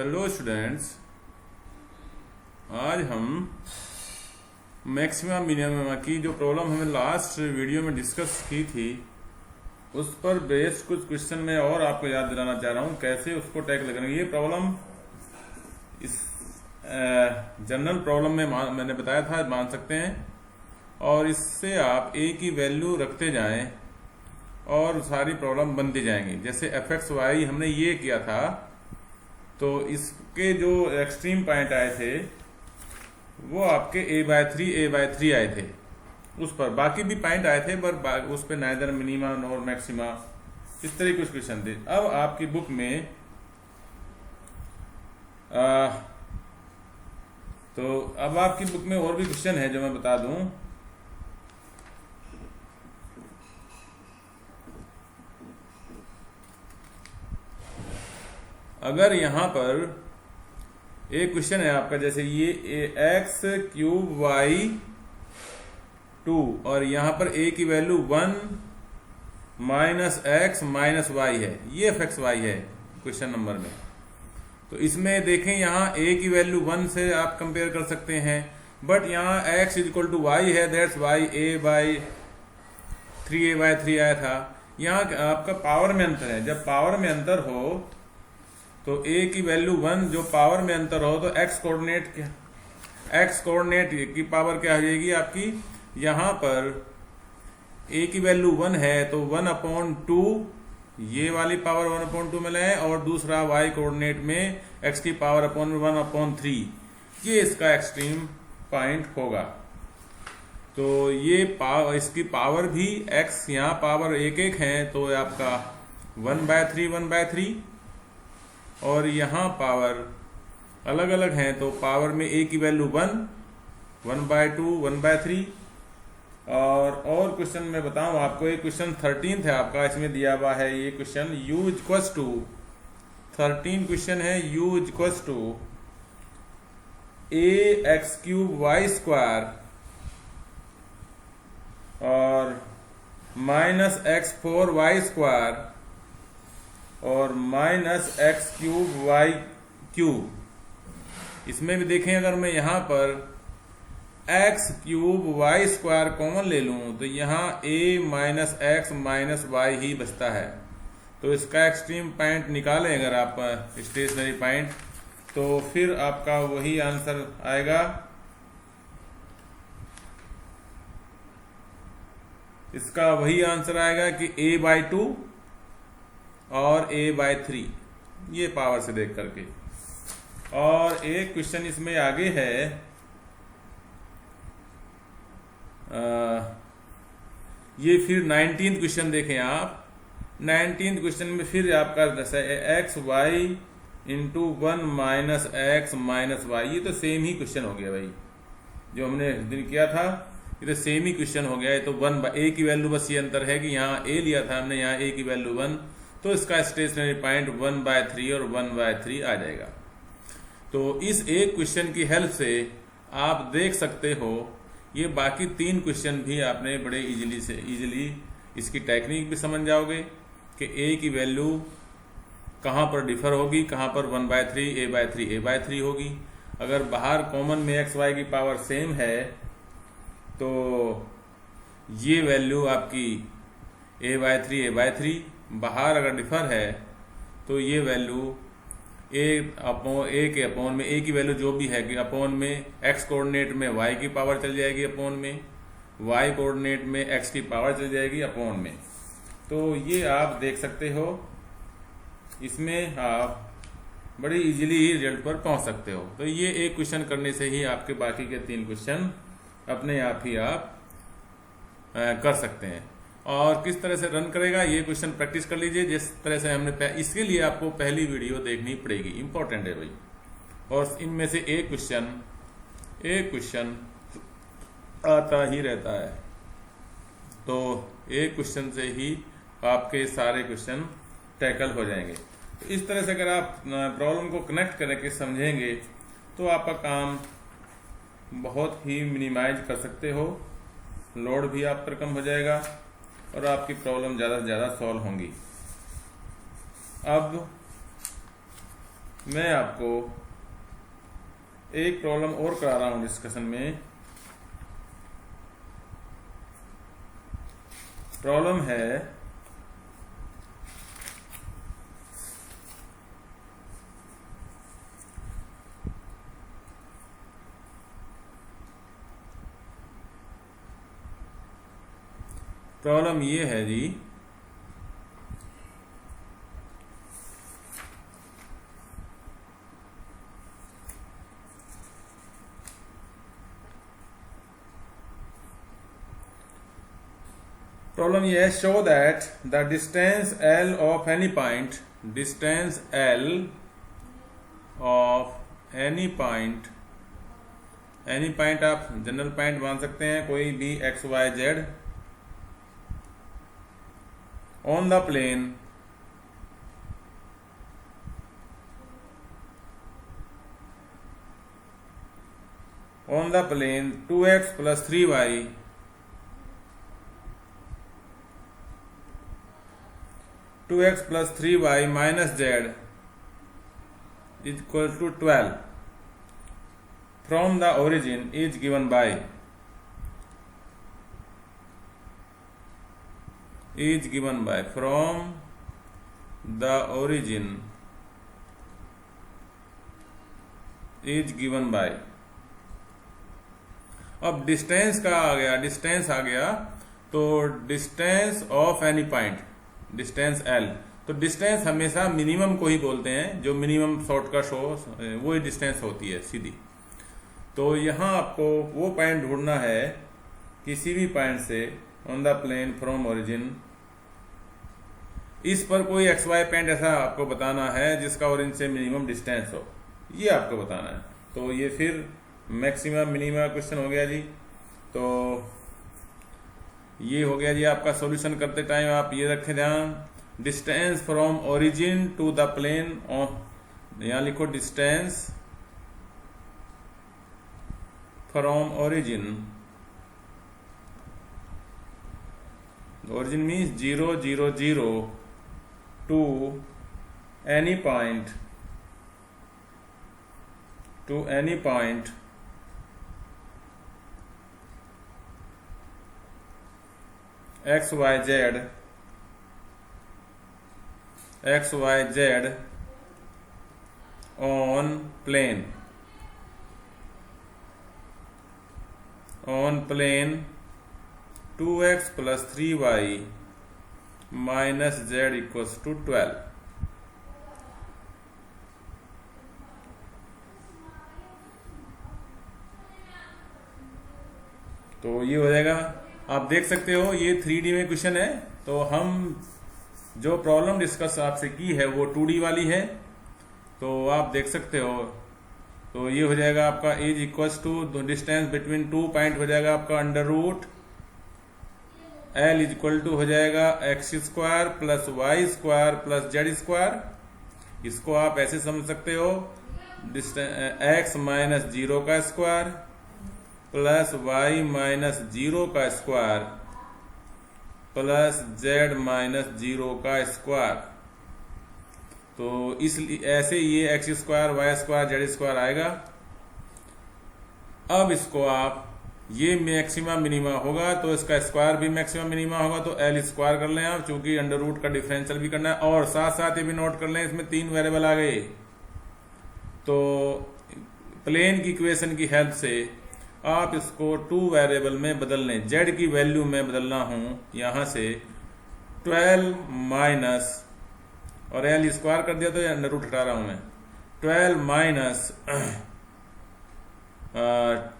Hello students, आज हम maxima minimum की जो प्रॉब्लम हमने लास्ट वीडियो में डिस्कस की थी उस पर बेस्ड कुछ क्वेश्चन में और आपको याद दिलाना चाह रहा हूँ कैसे उसको टैकल करेंगे। ये प्रॉब्लम इस जनरल प्रॉब्लम में मैंने बताया था, मान सकते हैं, और इससे आप ए की वैल्यू रखते जाएं और सारी प्रॉब्लम बनती जाएंगी। जैसे fx y हमने ये किया था तो इसके जो एक्सट्रीम पॉइंट आए थे वो आपके a/3 आए थे। उस पर बाकी भी पॉइंट आए थे पर उस पर नाइदर मिनिमा नॉर मैक्सिमा, इस तरह कुछ क्वेश्चन थे। अब आपकी बुक में तो अब आपकी बुक में और भी क्वेश्चन है जो मैं बता दूं। अगर यहां पर एक क्वेश्चन है आपका, जैसे ये x³ y² और यहां पर a की वैल्यू 1 - x - y है, ये fxy है क्वेश्चन नंबर में। तो इसमें देखें यहाँ a की वैल्यू 1 से आप कंपेयर कर सकते हैं, बट यहाँ x = y है, दैट्स y a/3 आया था। यहाँ आपका पावर में अंतर है, जब पावर में अंतर हो तो a की वैल्यू 1 जो पावर में अंतर हो तो x कोऑर्डिनेट की पावर क्या हो जाएगी आपकी। यहाँ पर a की वैल्यू 1 है तो 1/2 ये वाली पावर 1/2 में लें, और दूसरा y कोऑर्डिनेट में x की पावर अपॉन 1/3, ये इसका एक्सट्रीम पॉइंट होगा। तो ये इसकी पावर भी x यहाँ पावर 1 है तो आपका 1/3 और यहाँ पावर अलग अलग हैं तो पावर में a की वैल्यू 1 1/2 1/3। और क्वेश्चन में बताऊं आपको, एक क्वेश्चन 13 है आपका, इसमें दिया हुआ है ये क्वेश्चन u 13 क्वेश्चन है u = ax³ और -x4y² और -x³ इसमें भी देखें, अगर मैं यहाँ पर x³ y² कॉमन ले लूं तो यहाँ a - x - y ही बचता है। तो इसका एक्सट्रीम पॉइंट निकालें अगर आप स्टेशनरी पॉइंट, तो फिर आपका वही आंसर आएगा। इसका वही आंसर आएगा कि a/2 और a/3, ये पावर से देख करके। और एक क्वेश्चन इसमें आगे है, ये फिर 19th क्वेश्चन देखें आप। 19th क्वेश्चन में फिर आपका xy × 1 - x - y, ये तो सेम ही क्वेश्चन हो गया भाई, जो हमने उस दिन किया था, ये तो सेम ही क्वेश्चन हो गया है। तो a की वैल्यू बस ये अंतर है कि यहाँ a लिया था हमने, यहाँ a की वैल्यू 1, तो इसका स्टेशनरी पॉइंट 1/3 और 1/3 आ जाएगा। तो इस एक क्वेश्चन की हेल्प से आप देख सकते हो, ये बाकी 3 क्वेश्चन भी आपने बड़े इजीली इसकी टेक्निक भी समझ जाओगे कि a की वैल्यू कहाँ पर डिफर होगी, कहाँ पर 1/3 a/3 होगी। अगर बाहर कॉमन में x y की पावर सेम है तो ये वैल्यू आपकी a/3 बाहर अगर डिफर है तो ये वैल्यू a के अपॉन में a की वैल्यू जो भी है कि अपॉन में x कोऑर्डिनेट में y की पावर चल जाएगी अपॉन में, y कोऑर्डिनेट में x की पावर चल जाएगी अपॉन में। तो ये आप देख सकते हो, इसमें आप बड़ी इजीली ही रिजल्ट पर पहुंच सकते हो। तो ये एक क्वेश्चन करने से ही आपके बाकी के 3 क्वेश्चन अपने आप ही आप कर सकते हैं। और किस तरह से रन करेगा ये क्वेश्चन प्रैक्टिस कर लीजिए, जिस तरह से हमने इसके लिए आपको पहली वीडियो देखनी पड़ेगी, इंपॉर्टेंट है भाई। और इनमें से एक क्वेश्चन आता ही रहता है, तो एक क्वेश्चन से ही आपके सारे क्वेश्चन टैकल हो जाएंगे। तो इस तरह से अगर आप प्रॉब्लम को कनेक्ट करके समझेंगे तो आपका काम बहुत ही मिनिमाइज कर सकते हो, लोड भी आप पर कम हो जाएगा और आपकी प्रॉब्लम ज़्यादा से ज़्यादा सॉल्व होंगी। अब मैं आपको एक प्रॉब्लम और करा रहा हूं डिस्कशन में। प्रॉब्लम है प्रॉब्लम ये है जी, प्रॉब्लम ये है, show that the distance L of any point, distance L of any point, any point आप जनरल पॉइंट मान सकते हैं, कोई भी x y z, on the plane on the plane 2x plus 3y minus z is equal to 12 from the origin is given by from the origin is given by। अब distance का आ गया, distance आ गया तो distance of any point, distance L, तो distance हमेशा minimum को ही बोलते हैं, जो मिनिमम शॉर्टकट हो वो ही डिस्टेंस होती है सीधी। तो यहाँ आपको वो पॉइंट ढूंढना है किसी भी पॉइंट से on the plane from origin, इस पर कोई एक्स वाई पॉइंट ऐसा आपको बताना है जिसका ओरिजिन से मिनिमम डिस्टेंस हो, ये आपको बताना है। तो ये फिर मैक्सिमम मिनिमम क्वेश्चन हो गया जी। तो ये हो गया जी आपका सॉल्यूशन करते टाइम आप ये रखें ध्यान, distance from origin to the plane of, यहां लिखो distance from origin, origin means 0 0 0 to any point x y z on plane 2x plus 3y minus z equals to 12। तो ये हो जाएगा, आप देख सकते हो ये 3D में क्वेश्चन है। तो हम जो प्रॉब्लम डिस्कस आपसे की है वो 2D वाली है, तो आप देख सकते हो। तो ये हो जाएगा आपका as equals to distance between 2 point हो जाएगा आपका under root L is equal to हो जाएगा x² plus y² plus z²। इसको आप ऐसे समझ सकते हो, x माइनस 0 का स्क्वायर प्लस y माइनस 0 का स्क्वायर प्लस z माइनस 0 का स्क्वायर। तो इसलिए ऐसे ये x² y² z² आएगा। अब इसको आप, ये मैक्सिमा मिनिमा होगा तो इसका स्क्वायर भी मैक्सिमा मिनिमा होगा, तो L² कर लें आप, चूंकि अंडर रूट का डिफरेंशियल भी करना है। और साथ साथ ये भी नोट कर लें, इसमें 3 वेरिएबल आ गए। तो प्लेन की इक्वेशन की हेल्प से आप इसको 2 वेरिएबल में बदल लें। z की वैल्यू में बदलना हूं यहां से 12 माइनस, और L² कर दिया तो अंडर रूट हटा रहा हूं मैं, 12 माइनस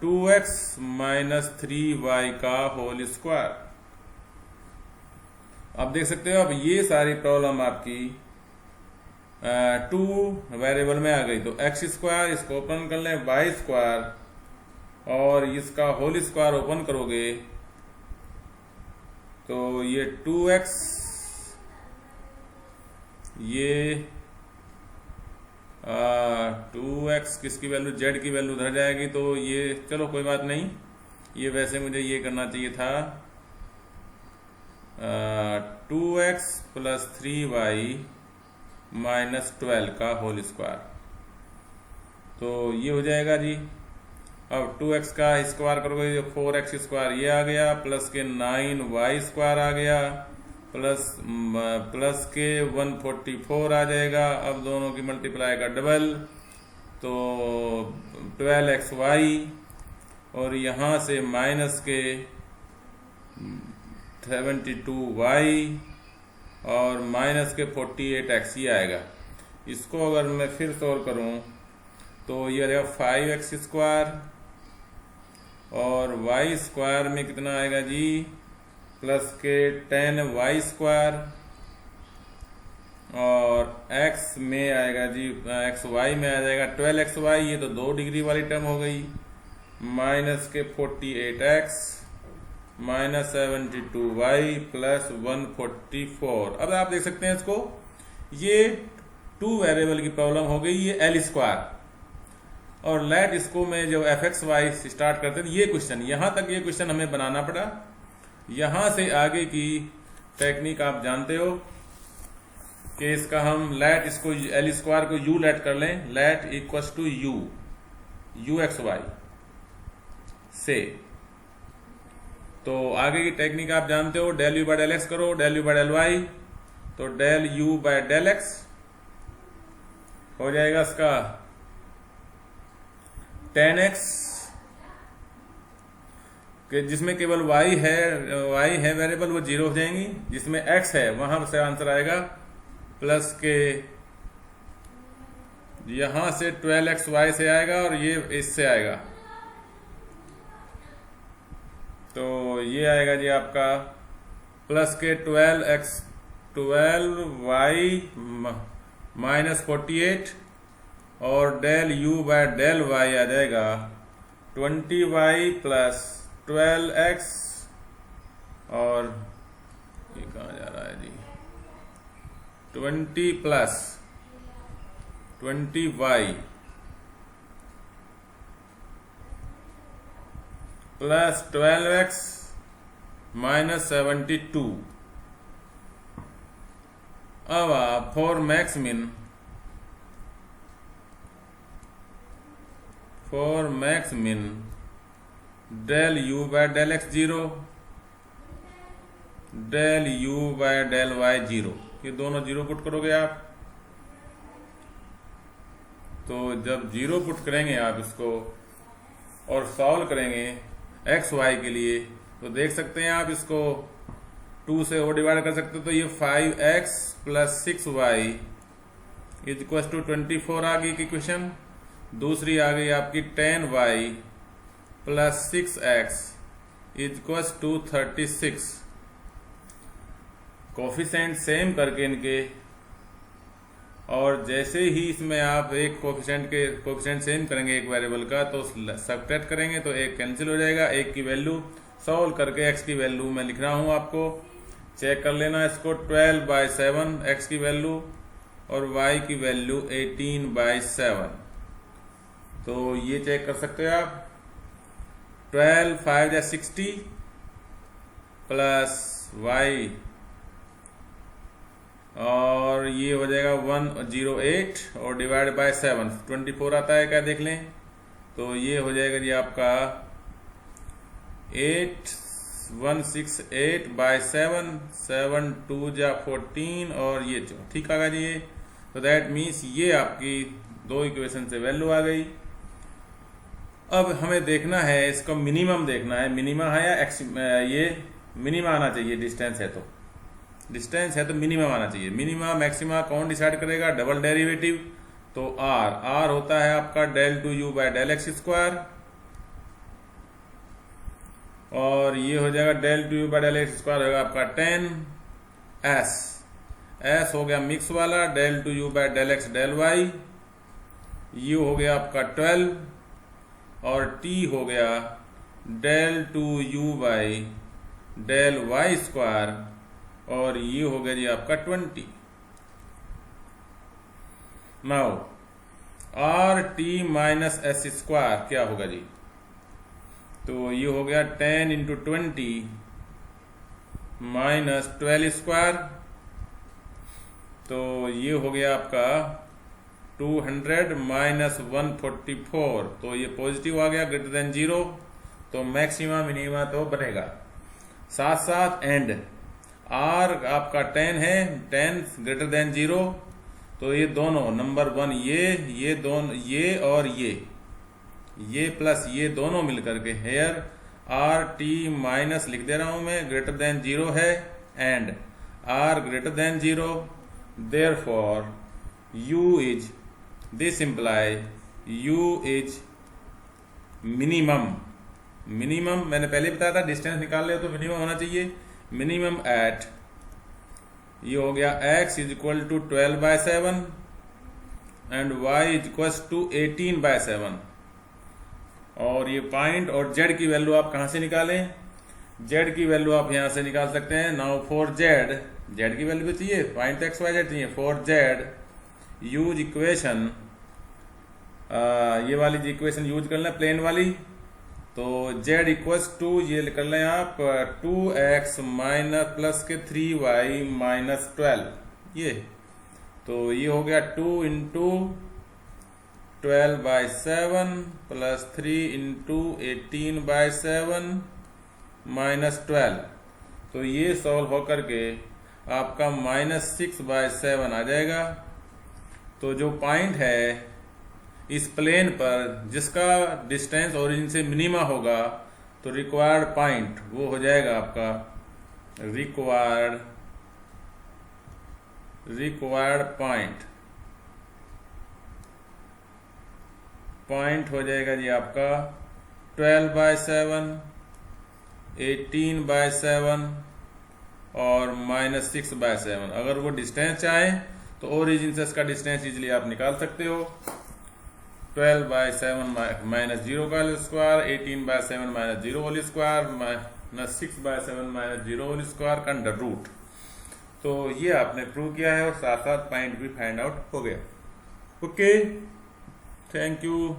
2x माइनस 3y का होल स्क्वायर। आप देख सकते हो अब ये सारी प्रॉब्लम आपकी 2 वेरिएबल में आ गई। तो x², इसको ओपन कर लें, y² और इसका होल स्क्वायर ओपन करोगे तो ये 2x, ये 2x किसकी वैल्यू, z की वैल्यू उधर जाएगी। तो ये चलो कोई बात नहीं, ये वैसे मुझे ये करना चाहिए था 2x प्लस 3y माइनस 12 का होल स्क्वायर। तो ये हो जाएगा जी। अब 2x का स्क्वायर करोगे जो 4x स्क्वायर ये आ गया, प्लस के 9y स्क्वायर आ गया, प्लस के 144 आ जाएगा। अब दोनों की मल्टीप्लाई का डबल, तो 12xy, और यहाँ से माइनस के 72y और माइनस के 48x ये आएगा। इसको अगर मैं फिर सॉल्व करूँ तो ये रहेगा 5x स्क्वायर, और y स्क्वायर में कितना आएगा जी, प्लस के 10y स्क्वायर, और x में आएगा जी, xy में आ जाएगा 12xy, ये तो 2 डिग्री वाली टर्म हो गई, माइनस के 48x माइनस 72y प्लस 144। अब आप देख सकते हैं इसको, ये 2 वेरिएबल की प्रॉब्लम हो गई, ये एल स्क्वायर, और लेट इसको मैं जब fxy स्टार्ट करते हैं ये क्वेश्चन, यहाँ तक ये क्वेश्चन हमें बनाना पड़ा। यहाँ से आगे की टेक्निक आप जानते हो कि इसका हम लेट, इसको एल स्क्वायर को यू लेट कर लें, let equals to U X Y से। तो आगे की टेक्निक आप जानते हो, del you by del X करो, del you by del Y, तो del you by del X हो जाएगा इसका 10x, जिसमें केवल y है वेरिएबल, वो 0 हो जाएंगी, जिसमें x है वहां से आंसर आएगा प्लस के यहां से 12xy से आएगा, और ये इससे आएगा, तो ये आएगा जी आपका प्लस के 12y माइनस 48, और del u by del y आ जाएगा 20y प्लस 12x, और ये कहाँ जा रहा है जी, 20 plus 20y plus 12x minus 72। अब आप for max min del you by del x 0, del you by del y 0, ये दोनों 0 पुट करोगे आप, तो जब 0 पुट करेंगे आप इसको और सॉल्व करेंगे एक्स वाई के लिए, तो देख सकते हैं आप इसको 2 से और डिवाइड कर सकते हो, तो ये 5x plus 6y is equal to 24 आ गई इक्वेशन। दूसरी आ गई आपकी 10y plus 6x is equal to 36। Coefficient same करके इनके, और जैसे ही इसमें आप एक कोफिशिएंट सेम करेंगे एक वेरिएबल का, तो सब्ट्रैक्ट करेंगे तो एक कैंसिल हो जाएगा, एक की वैल्यू सॉल्व करके एक्स की वैल्यू मैं लिख रहा हूं, आपको चेक कर लेना इसको। 12/7 एक्स की वैल्यू और वाई की वैल्यू 18/7, तो ये चेक कर सकते हो आप। 12 5 या 60 प्लस वाई, और ये हो जाएगा 108 और डिवाइड बाय 7, 24 आता है क्या देख लें, तो ये हो जाएगा जी आपका 8168/7, 7 2 जा 14, और ये ठीक आ गया जी ये। तो दैट मीन्स ये आपकी 2 इक्वेशन से वैल्यू आ गई। अब हमें देखना है इसका मिनिमम देखना है, मिनिमा है या एक्स, ये मिनिमा आना चाहिए, डिस्टेंस है तो मिनिमम आना चाहिए। मिनिमा मैक्सिमा कौन डिसाइड करेगा, डबल डेरिवेटिव, तो आर होता है आपका del two u by del x square, और ये हो जाएगा del two u by del x square होगा आपका 10 एस हो गया मिक्स वाला, del two u by del x del y, u हो गया आपका 12, और टी हो गया del two u by del y square, और ये हो गया जी आपका 20। Now R T minus S square क्या होगा जी, तो ये हो गया 10 इंटू 20 माइनस 12 स्क्वायर, तो ये हो गया आपका 200 माइनस 144, तो ये पॉजिटिव आ गया, ग्रेटर देन 0, तो मैक्सिमा मिनिमा तो बनेगा। साथ साथ एंड आर आपका 10 है, 10 ग्रेटर देन 0, तो ये दोनों नंबर 1 ये दोनों ये और ये प्लस ये दोनों मिलकर के हेयर आर टी माइनस लिख दे रहा हूं मैं, ग्रेटर देन 0 है, and r greater than 0, therefore u is, this imply u is minimum. Minimum मैंने पहले बताया था, डिस्टेंस निकाल ले तो मिनिमम होना चाहिए, मिनिमम एट, ये हो गया x is equal to 12/7 and y is equal to 18/7। और ये पॉइंट और z की वैल्यू आप कहां से निकालें? z की वैल्यू आप यहां से निकाल सकते हैं। नाउ फॉर z की वैल्यू भी चाहिए, पॉइंट x y z चाहिए। फॉर z यूज इक्वेशन, ये वाली इक्वेशन यूज कर लें प्लेन वाली, तो z इक्वल्स टू ये कर लें आप 2x माइनस प्लस के 3y माइनस 12, ये तो ये हो गया 2 इंटू 12/7 प्लस 3 इंटू 18/7 माइनस 12, तो ये सॉल्व होकर के आपका -6/7 आ जाएगा। तो जो पॉइंट है इस प्लेन पर जिसका डिस्टेंस ओरिजिन से मिनिमा होगा, तो रिक्वायर्ड पॉइंट वो हो जाएगा आपका रिक्वायर्ड पॉइंट हो जाएगा जी आपका 12/7, 18/7 और -6/7। अगर वो डिस्टेंस चाहे तो ओरिजिन से इसका डिस्टेंस इजिली आप निकाल सकते हो। 12/7 माइनस 0 का whole square, 18/7 minus 0 whole square, -6/7 minus 0 whole square का अंडर रूट। तो ये आपने प्रूव किया है और साथ साथ पॉइंट भी फाइंड आउट हो गया। Okay, thank you.